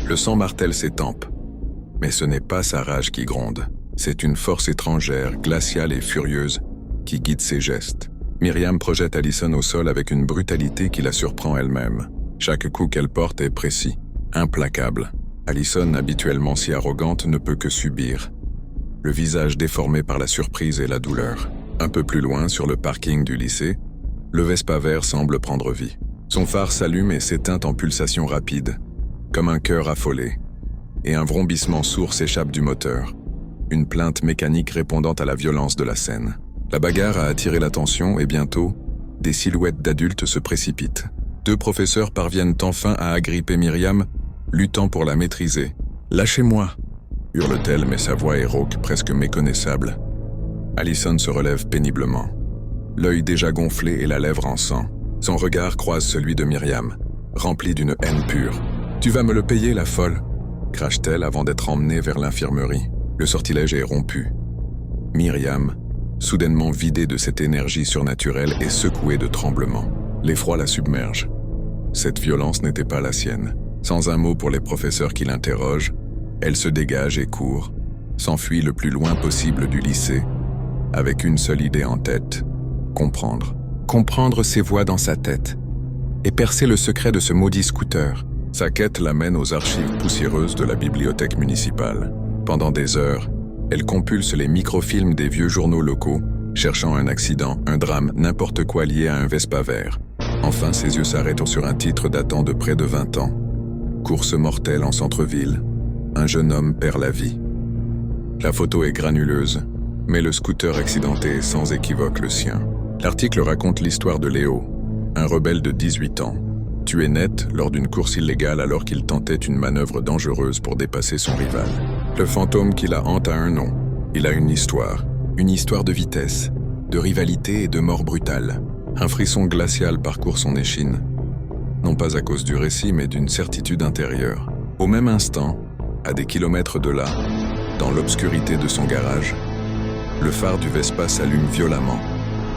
Le sang martèle ses tempes. Mais ce n'est pas sa rage qui gronde. C'est une force étrangère, glaciale et furieuse, qui guide ses gestes. Myriam projette Allison au sol avec une brutalité qui la surprend elle-même. Chaque coup qu'elle porte est précis, implacable. Allison, habituellement si arrogante, ne peut que subir. Le visage déformé par la surprise et la douleur. Un peu plus loin, sur le parking du lycée, le Vespa vert semble prendre vie. Son phare s'allume et s'éteint en pulsations rapides, comme un cœur affolé. Et un vrombissement sourd s'échappe du moteur. Une plainte mécanique répondant à la violence de la scène. La bagarre a attiré l'attention et bientôt, des silhouettes d'adultes se précipitent. 2 professeurs parviennent enfin à agripper Myriam, luttant pour la maîtriser. « Lâchez-moi !» hurle-t-elle, mais sa voix est rauque, presque méconnaissable. Allison se relève péniblement, l'œil déjà gonflé et la lèvre en sang. Son regard croise celui de Myriam, rempli d'une haine pure. « Tu vas me le payer, la folle !» crache-t-elle avant d'être emmenée vers l'infirmerie. Le sortilège est rompu. Myriam, soudainement vidée de cette énergie surnaturelle, est secouée de tremblements. L'effroi la submerge. Cette violence n'était pas la sienne. Sans un mot pour les professeurs qui l'interrogent, elle se dégage et court, s'enfuit le plus loin possible du lycée, avec une seule idée en tête, comprendre. Comprendre ses voix dans sa tête, et percer le secret de ce maudit scooter. Sa quête l'amène aux archives poussiéreuses de la bibliothèque municipale. Pendant des heures, elle compulse les microfilms des vieux journaux locaux, cherchant un accident, un drame, n'importe quoi lié à un Vespa vert. Enfin, ses yeux s'arrêtent sur un titre datant de près de 20 ans. Course mortelle en centre-ville. Un jeune homme perd la vie. La photo est granuleuse, mais le scooter accidenté est sans équivoque le sien. L'article raconte l'histoire de Léo, un rebelle de 18 ans, tué net lors d'une course illégale alors qu'il tentait une manœuvre dangereuse pour dépasser son rival. Le fantôme qui la hante a un nom. Il a une histoire de vitesse, de rivalité et de mort brutale. Un frisson glacial parcourt son échine, non pas à cause du récit mais d'une certitude intérieure. Au même instant, à des kilomètres de là, dans l'obscurité de son garage, le phare du Vespa s'allume violemment,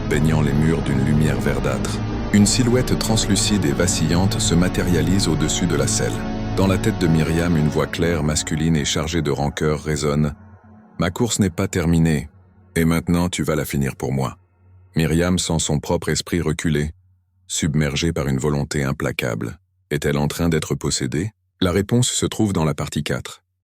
baignant les murs d'une lumière verdâtre. Une silhouette translucide et vacillante se matérialise au-dessus de la selle. Dans la tête de Myriam, une voix claire, masculine et chargée de rancœur résonne. « Ma course n'est pas terminée, et maintenant tu vas la finir pour moi. » Myriam sent son propre esprit reculer, submergée par une volonté implacable. Est-elle en train d'être possédée? La réponse se trouve dans la partie 4.